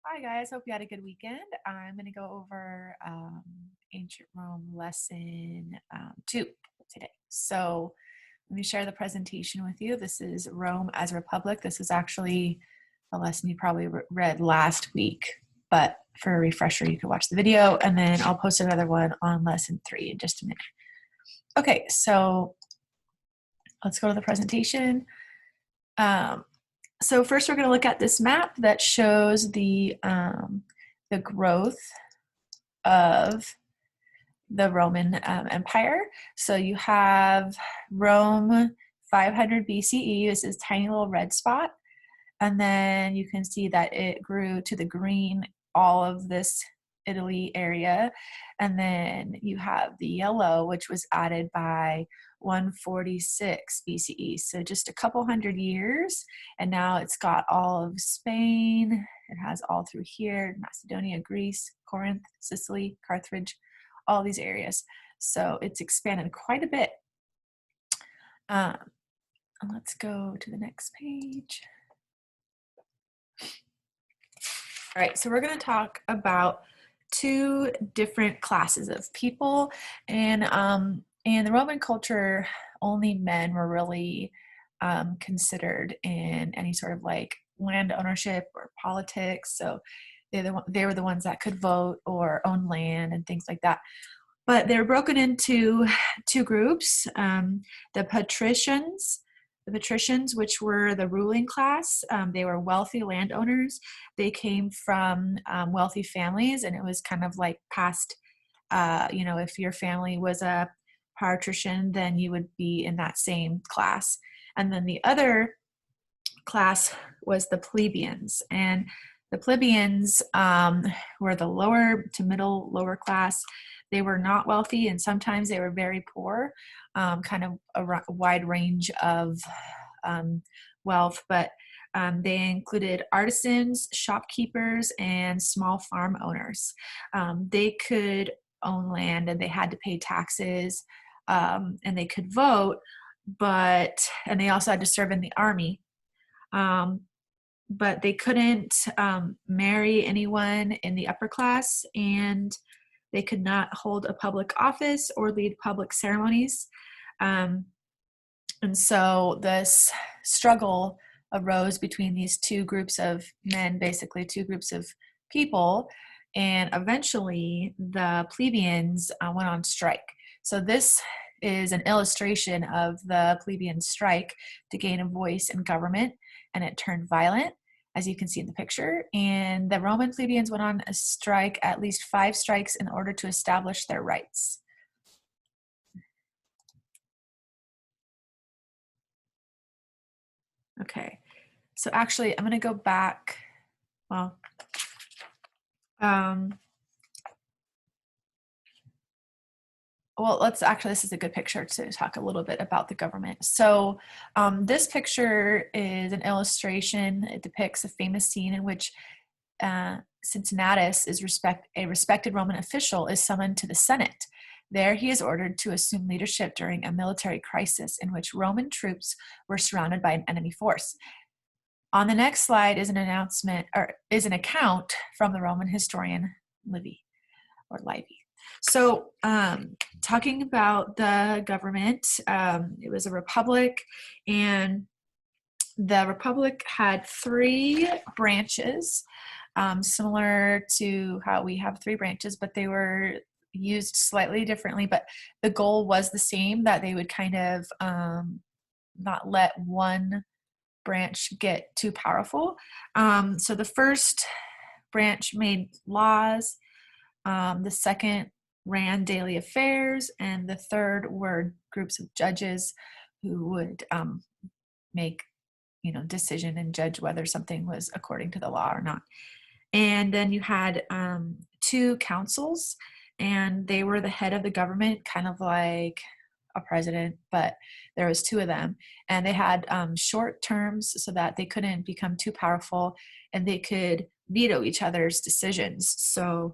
Hi guys, hope you had a good weekend. I'm going to go over Ancient Rome lesson 2 today. So let me share the presentation with you. This is Rome as a Republic. This is actually a lesson you probably read last week, but for a refresher, you can watch the video and then I'll post another one on lesson 3 in just a minute. Okay, so let's go to the presentation. So first we're going to look at this map that shows the growth of the Roman Empire. So you have Rome 500 BCE, this is tiny little red spot. And then you can see that it grew to the green, all of this Italy area. And then you have the yellow, which was added by 146 BCE. So just a couple hundred years. And now it's got all of Spain. It has all through here, Macedonia, Greece, Corinth, Sicily, Carthage, all these areas. So it's expanded quite a bit. Let's go to the next page. All right, so we're going to talk about two different classes of people, and in the Roman culture, only men were really considered in any sort of like land ownership or politics. So they were the ones that could vote or own land and things like that. But they were broken into two groups: the patricians. The patricians, which were the ruling class, they were wealthy landowners. They came from wealthy families, and it was kind of like passed, if your family was a patrician, then you would be in that same class. And then the other class was the plebeians. And the plebeians were the lower to middle lower class. They were not wealthy, and sometimes they were very poor, kind of a wide range of wealth, but they included artisans, shopkeepers, and small farm owners. They could own land and they had to pay taxes, and they could vote, and they also had to serve in the army. But they couldn't marry anyone in the upper class, and they could not hold a public office or lead public ceremonies. And so this struggle arose between these two groups of men, basically two groups of people, and eventually the plebeians went on strike. So this is an illustration of the plebeian strike to gain a voice in government, and it turned violent, as you can see in the picture. And the Roman plebeians went on a strike, at least 5 strikes, in order to establish their rights. Okay, so actually I'm going to go back. Well, this is a good picture to talk a little bit about the government. So this picture is an illustration. It depicts a famous scene in which Cincinnatus, a respected Roman official, is summoned to the Senate. There he is ordered to assume leadership during a military crisis in which Roman troops were surrounded by an enemy force. On the next slide is an account from the Roman historian Livy. So talking about the government, it was a republic, and the republic had 3 branches, similar to how we have 3 branches, but they were used slightly differently. But the goal was the same, that they would kind of not let one branch get too powerful. So the first branch made laws, the second ran daily affairs, and the third were groups of judges who would make decision and judge whether something was according to the law or not. And then you had 2 councils, and they were the head of the government, kind of like a president, but there was 2 of them, and they had short terms so that they couldn't become too powerful, and they could veto each other's decisions. So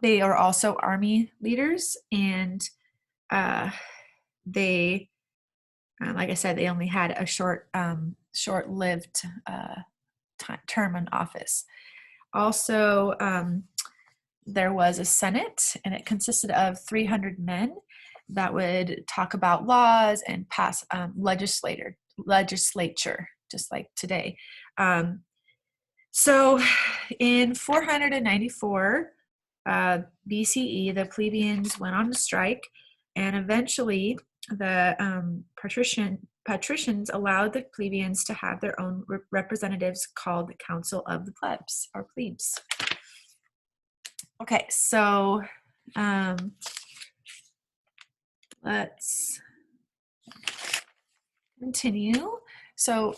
they are also army leaders, and they, like I said, they only had a short-lived term in office. Also, there was a Senate, and it consisted of 300 men that would talk about laws and pass legislature, just like today. So in 494 BCE, the plebeians went on strike, and eventually the patricians allowed the plebeians to have their own representatives called the Council of the Plebs, or plebes. Okay, so let's continue. So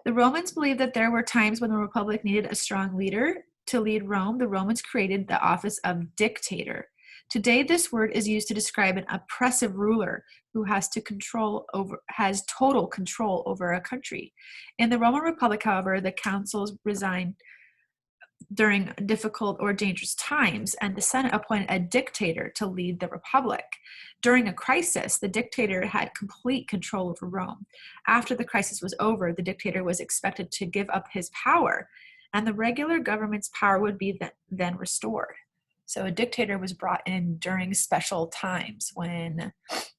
the Romans believed that there were times when the Republic needed a strong leader to lead Rome. The Romans created the office of dictator. Today, this word is used to describe an oppressive ruler who has total control over a country. In the Roman Republic, however, the councils resigned during difficult or dangerous times, and the Senate appointed a dictator to lead the Republic. During a crisis, the dictator had complete control over Rome. After the crisis was over, the dictator was expected to give up his power, and the regular government's power would be then restored. So a dictator was brought in during special times when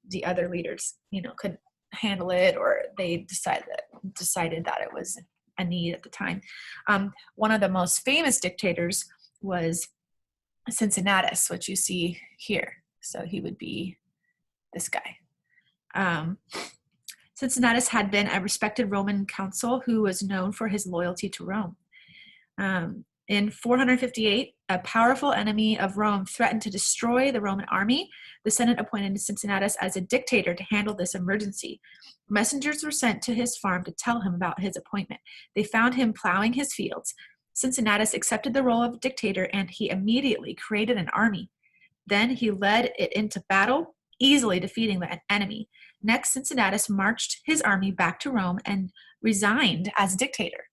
the other leaders, couldn't handle it, or they decided that it was a need at the time. One of the most famous dictators was Cincinnatus, which you see here. So he would be this guy. Cincinnatus had been a respected Roman consul who was known for his loyalty to Rome. In 458, a powerful enemy of Rome threatened to destroy the Roman army. The Senate appointed Cincinnatus as a dictator to handle this emergency. Messengers were sent to his farm to tell him about his appointment. They found him plowing his fields. Cincinnatus accepted the role of dictator, and he immediately created an army. Then he led it into battle, easily defeating the enemy. Next, Cincinnatus marched his army back to Rome and resigned as dictator.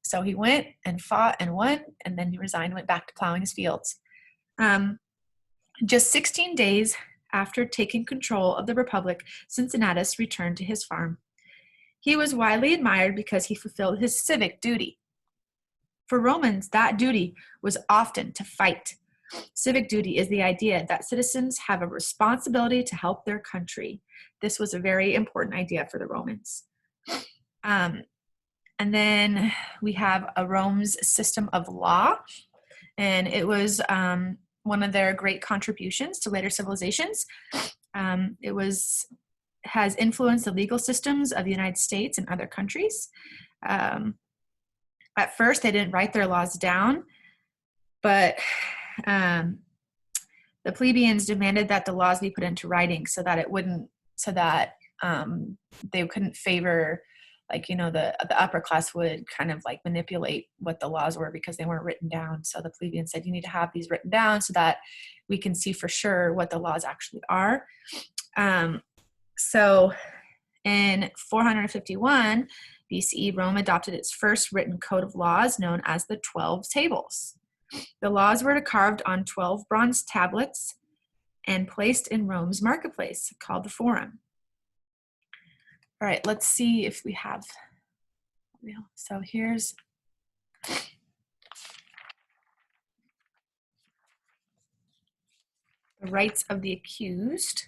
So he went and fought and won, and then he resigned, went back to plowing his fields. Just 16 days after taking control of the Republic, Cincinnatus returned to his farm. He was widely admired because he fulfilled his civic duty. For Romans, that duty was often to fight. Civic duty is the idea that citizens have a responsibility to help their country. This was a very important idea for the Romans. And then we have Rome's system of law, and it was one of their great contributions to later civilizations. Has influenced the legal systems of the United States and other countries. At first, they didn't write their laws down, but the plebeians demanded that the laws be put into writing so that they couldn't favor, the upper class would kind of manipulate what the laws were because they weren't written down. So the plebeians said, you need to have these written down so that we can see for sure what the laws actually are. So in 451 BCE, Rome adopted its first written code of laws known as the 12 Tables. The laws were carved on 12 bronze tablets and placed in Rome's marketplace called the Forum. All right, let's see if we have. So here's the rights of the accused.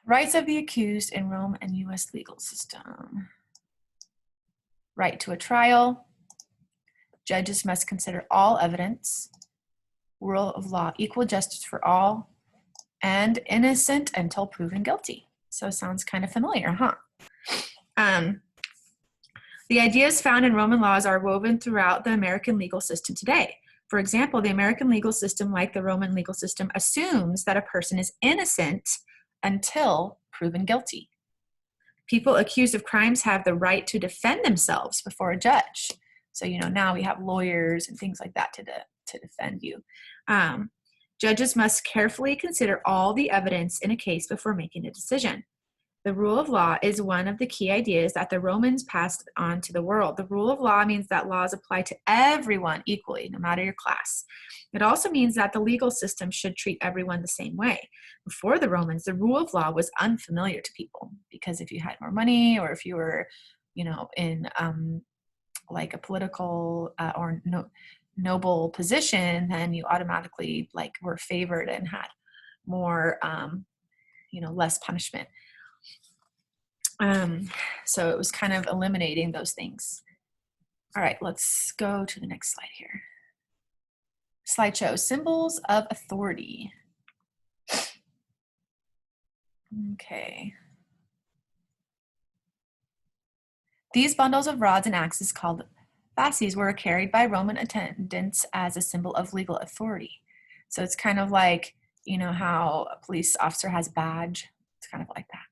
Rights of the accused in Rome and U.S. legal system. Right to a trial. Judges must consider all evidence. Rule of law, equal justice for all. And innocent until proven guilty. So sounds kind of familiar, huh? The ideas found in Roman laws are woven throughout the American legal system today. For example, the American legal system, like the Roman legal system, assumes that a person is innocent until proven guilty. People accused of crimes have the right to defend themselves before a judge. So, now we have lawyers and things like that to defend you. Judges must carefully consider all the evidence in a case before making a decision. The rule of law is one of the key ideas that the Romans passed on to the world. The rule of law means that laws apply to everyone equally, no matter your class. It also means that the legal system should treat everyone the same way. Before the Romans, the rule of law was unfamiliar to people because if you had more money or if you were, in like a political or noble position, then you automatically like were favored and had more, less punishment. So it was kind of eliminating those things. All right, let's go to the next slide here. Slideshow, symbols of authority. Okay. These bundles of rods and axes called fasces were carried by Roman attendants as a symbol of legal authority. So it's kind of like, how a police officer has a badge. It's kind of like that.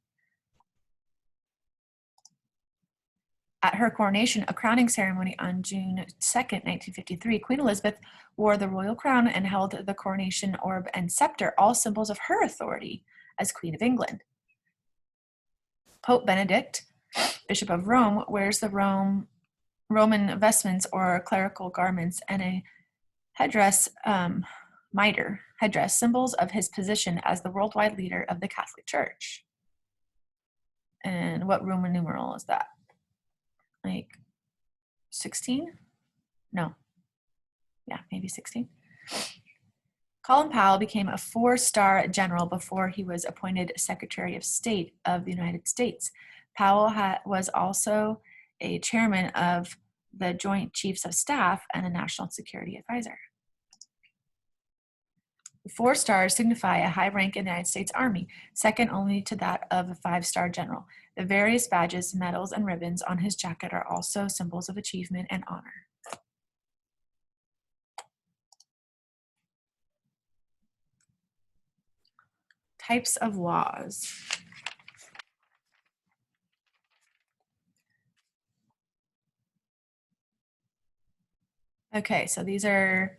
At her coronation, a crowning ceremony on June 2nd, 1953, Queen Elizabeth wore the royal crown and held the coronation orb and scepter, all symbols of her authority as Queen of England. Pope Benedict, Bishop of Rome, wears the Roman vestments or clerical garments and a headdress, mitre headdress, symbols of his position as the worldwide leader of the Catholic Church. And what Roman numeral is that? Like 16? No. Yeah, maybe 16. Colin Powell became a 4-star general before he was appointed Secretary of State of the United States. Powell was also a chairman of the Joint Chiefs of Staff and a National Security Advisor. The 4 stars signify a high rank in the United States Army, second only to that of a 5-star general. The various badges, medals, and ribbons on his jacket are also symbols of achievement and honor. Types of laws. Okay, so these are,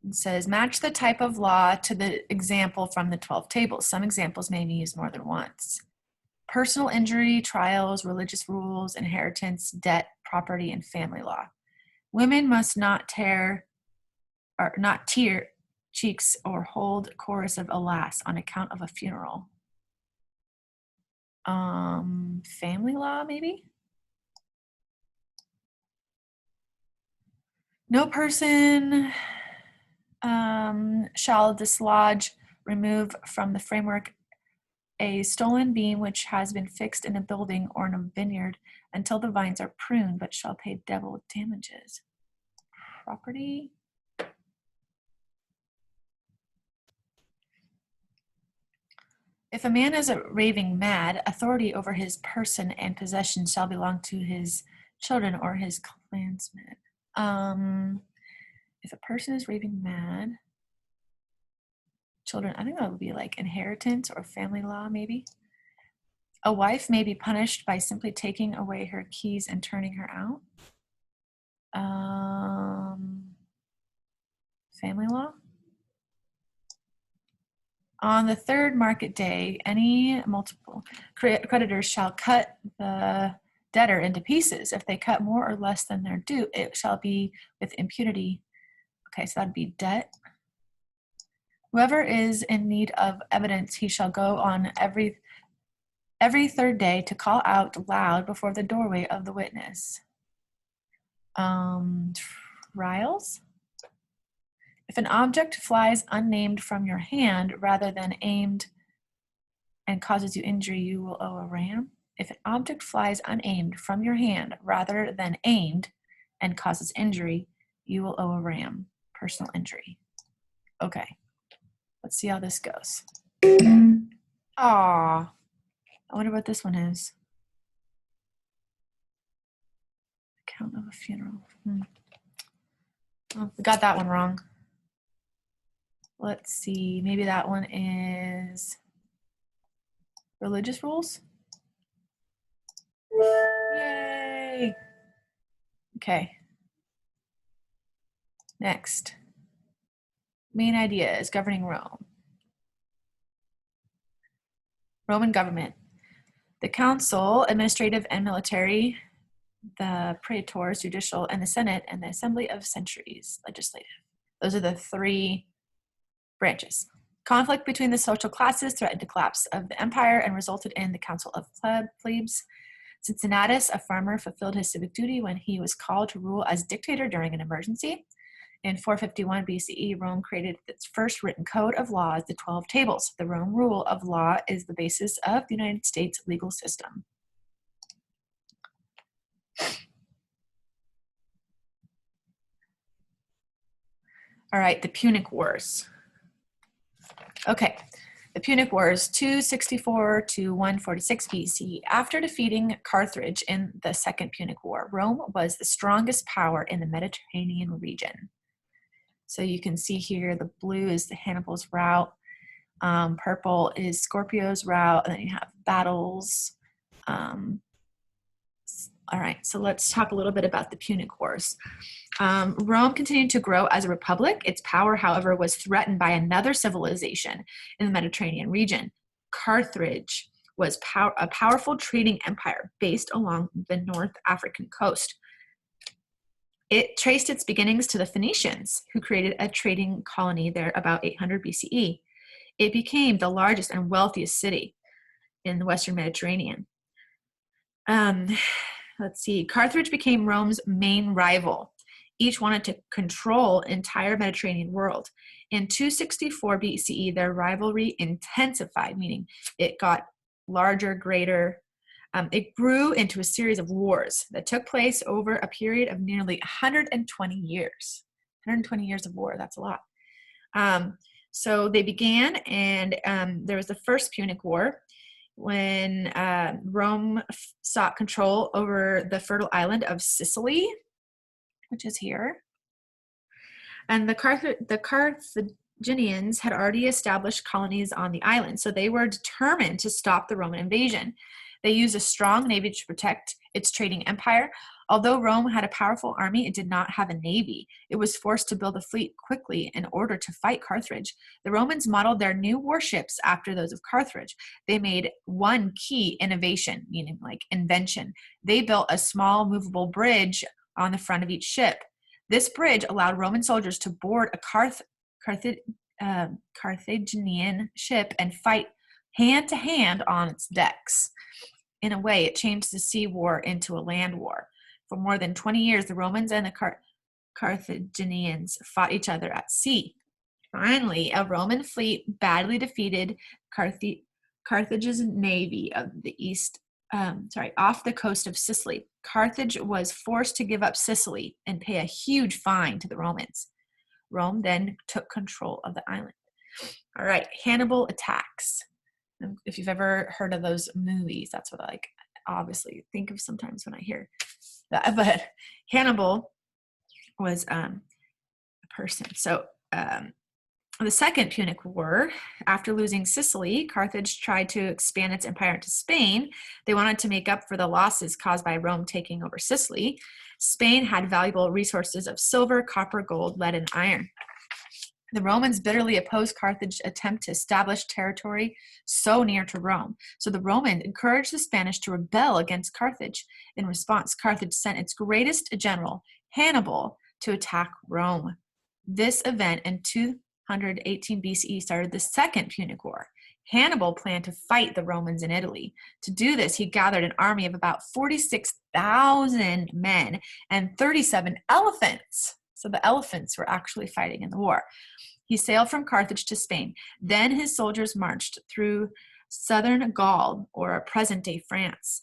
it says match the type of law to the example from the 12 tables. Some examples may be used more than once. Personal injury, trials, religious rules, inheritance, debt, property, and family law. Women must not tear cheeks or hold chorus of alas on account of a funeral. Family law, maybe? No person shall dislodge, remove from the framework a stolen beam which has been fixed in a building or in a vineyard until the vines are pruned, but shall pay double damages. Property. If a man is raving mad, authority over his person and possessions shall belong to his children or his clansmen. If a person is raving mad, children, I think that would be like inheritance or family law, maybe. A wife may be punished by simply taking away her keys and turning her out. Family law. On the third market day, any multiple creditors shall cut the debtor into pieces. If they cut more or less than their due, it shall be with impunity. Okay, so that'd be debt. Whoever is in need of evidence, he shall go on every third day to call out loud before the doorway of the witness. Trials. If an object flies unnamed from your hand rather than aimed and causes you injury, you will owe a ram. If an object flies unaimed from your hand rather than aimed and causes injury, you will owe a ram. Personal injury. Okay, let's see how this goes. Aw, I wonder what this one is. Account of a funeral. Oh, we got that one wrong. Let's see, maybe that one is religious rules. Yay! Okay. Next. Main idea is governing Rome. Roman government. The council, administrative and military, the praetors, judicial, and the Senate, and the Assembly of Centuries, legislative. Those are the three branches. Conflict between the social classes threatened the collapse of the empire and resulted in the Council of Plebes. Cincinnatus, a farmer, fulfilled his civic duty when he was called to rule as dictator during an emergency. In 451 BCE, Rome created its first written code of laws, the 12 Tables. The Rome rule of law is the basis of the United States legal system. All right, the Punic Wars. Okay, the Punic Wars, 264 to 146 BC. After defeating Carthage in the Second Punic War, Rome was the strongest power in the Mediterranean region. So you can see here, the blue is the Hannibal's route, purple is Scorpio's route, and then you have battles. All right, so let's talk a little bit about the Punic Wars. Rome continued to grow as a republic. Its power, however, was threatened by another civilization in the Mediterranean region. Carthage was a powerful trading empire based along the North African coast. It traced its beginnings to the Phoenicians, who created a trading colony there about 800 BCE. It became the largest and wealthiest city in the Western Mediterranean. Let's see, Carthage became Rome's main rival. Each wanted to control the entire Mediterranean world. In 264 BCE, their rivalry intensified, meaning it got larger, greater. It grew into a series of wars that took place over a period of nearly 120 years. 120 years of war, that's a lot. So they began, and there was the First Punic War, when Rome sought control over the fertile island of Sicily, which is here. And the Carthaginians had already established colonies on the island, so they were determined to stop the Roman invasion. They used a strong navy to protect its trading empire. Although Rome had a powerful army, it did not have a navy. It was forced to build a fleet quickly in order to fight Carthage. The Romans modeled their new warships after those of Carthage. They made one key innovation, meaning like invention. They built a small movable bridge on the front of each ship. This bridge allowed Roman soldiers to board a Carthaginian ship and fight hand-to-hand on its decks. In a way, it changed the sea war into a land war. For more than 20 years, the Romans and the Carthaginians fought each other at sea. Finally, a Roman fleet badly defeated Carthage's navy of the off the coast of Sicily. Carthage was forced to give up Sicily and pay a huge fine to the Romans. Rome then took control of the island. All right, Hannibal attacks. If you've ever heard of those movies, that's what I obviously think of sometimes when I hear that. But Hannibal was a person. So the Second Punic War, after losing Sicily, Carthage tried to expand its empire into Spain. They wanted to make up for the losses caused by Rome taking over Sicily. Spain had valuable resources of silver, copper, gold, lead, and iron. The Romans bitterly opposed Carthage's attempt to establish territory so near to Rome. So the Romans encouraged the Spanish to rebel against Carthage. In response, Carthage sent its greatest general, Hannibal, to attack Rome. This event in 218 BCE started the Second Punic War. Hannibal planned to fight the Romans in Italy. To do this, he gathered an army of about 46,000 men and 37 elephants. So the elephants were actually fighting in the war. He sailed from Carthage to Spain. Then his soldiers marched through southern Gaul, or present-day France.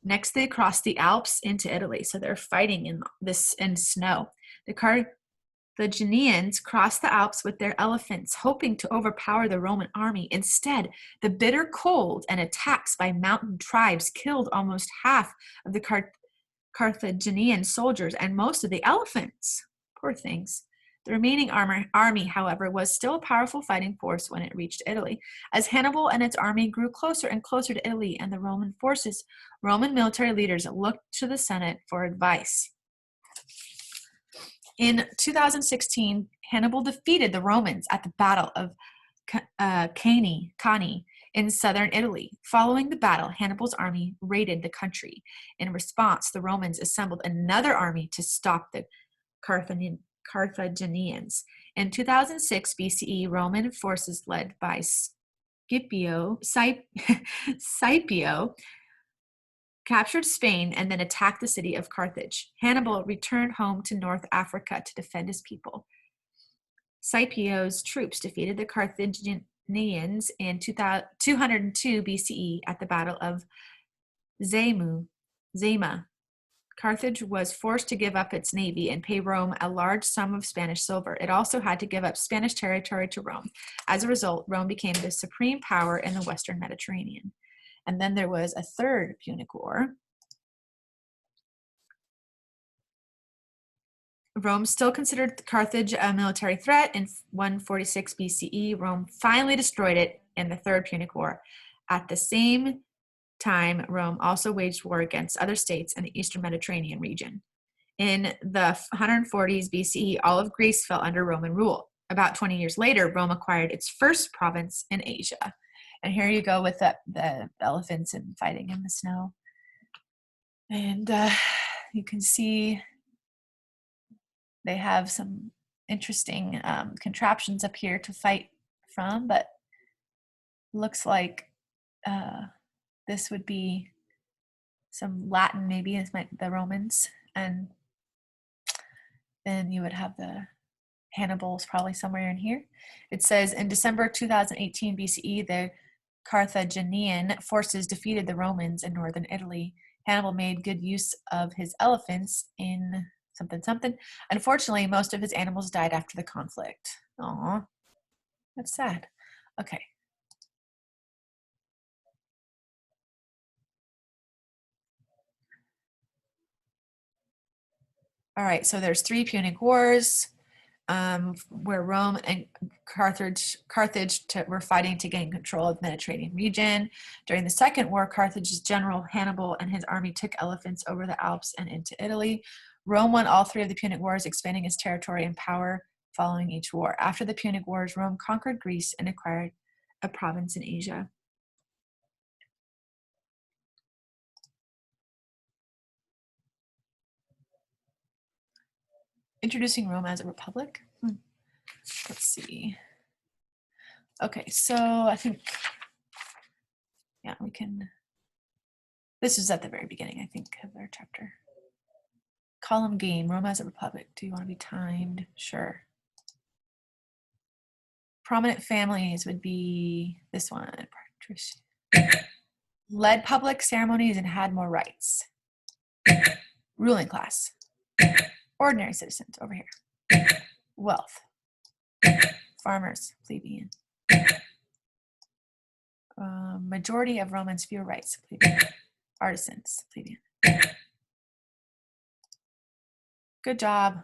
Next, they crossed the Alps into Italy. So they're fighting in snow. The Carthaginians crossed the Alps with their elephants, hoping to overpower the Roman army. Instead, the bitter cold and attacks by mountain tribes killed almost half of the Carthaginian soldiers and most of the elephants. Poor things. The remaining army, however, was still a powerful fighting force when it reached Italy. As Hannibal and its army grew closer and closer to Italy and the Roman forces, Roman military leaders looked to the Senate for advice. In 2016, Hannibal defeated the Romans at the Battle of Cannae in southern Italy. Following the battle, Hannibal's army raided the country. In response, the Romans assembled another army to stop the Carthaginians. In 2006 BCE, Roman forces led by Scipio captured Spain and then attacked the city of Carthage. Hannibal returned home to North Africa to defend his people. Scipio's troops defeated the Carthaginians in 202 BCE at the Battle of Zama. Carthage was forced to give up its navy and pay Rome a large sum of Spanish silver. It also had to give up Spanish territory to Rome. As a result, Rome became the supreme power in the Western Mediterranean. And then there was a third Punic War. Rome still considered Carthage a military threat. In 146 BCE, Rome finally destroyed it in the Third Punic War. At the same time, Rome also waged war against other states in the Eastern Mediterranean region. In the 140s BCE, all of Greece fell under Roman rule. About 20 years later, Rome acquired its first province in Asia. And here you go with the elephants and fighting in the snow. And you can see they have some interesting contraptions up here to fight from, but looks like this would be some Latin, maybe, as the Romans, and then you would have the Hannibal's probably somewhere in here. It says in December 2018 BCE, the Carthaginian forces defeated the Romans in northern Italy. Hannibal made good use of his elephants in something something. Unfortunately, most of his animals died after the conflict. Aw, that's sad. Okay. All right, so there's 3 Punic Wars where Rome and Carthage were fighting to gain control of the Mediterranean region. During the Second War, Carthage's general Hannibal and his army took elephants over the Alps and into Italy. Rome won all 3 of the Punic Wars, expanding its territory and power following each war. After the Punic Wars, Rome conquered Greece and acquired a province in Asia. Introducing Rome as a republic. Let's see. Okay, so I think, yeah, we can, this is at the very beginning, I think, of our chapter. Column game, Rome as a republic. Do you want to be timed? Sure. Prominent families would be this one. Led public ceremonies and had more rights. Ruling class. Ordinary citizens over here. Wealth. Farmers, plebeian. Majority of Romans, fewer rights, plebeian. Artisans, plebeian. Good job.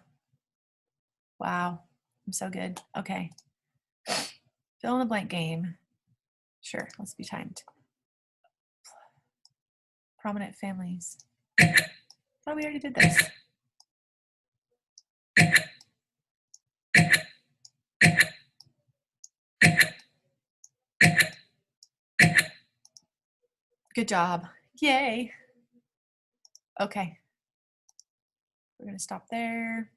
Wow, I'm so good. Okay. Fill in the blank game. Sure, let's be timed. Prominent families. Oh, we already did this. Good job. Yay. Okay. We're going to stop there.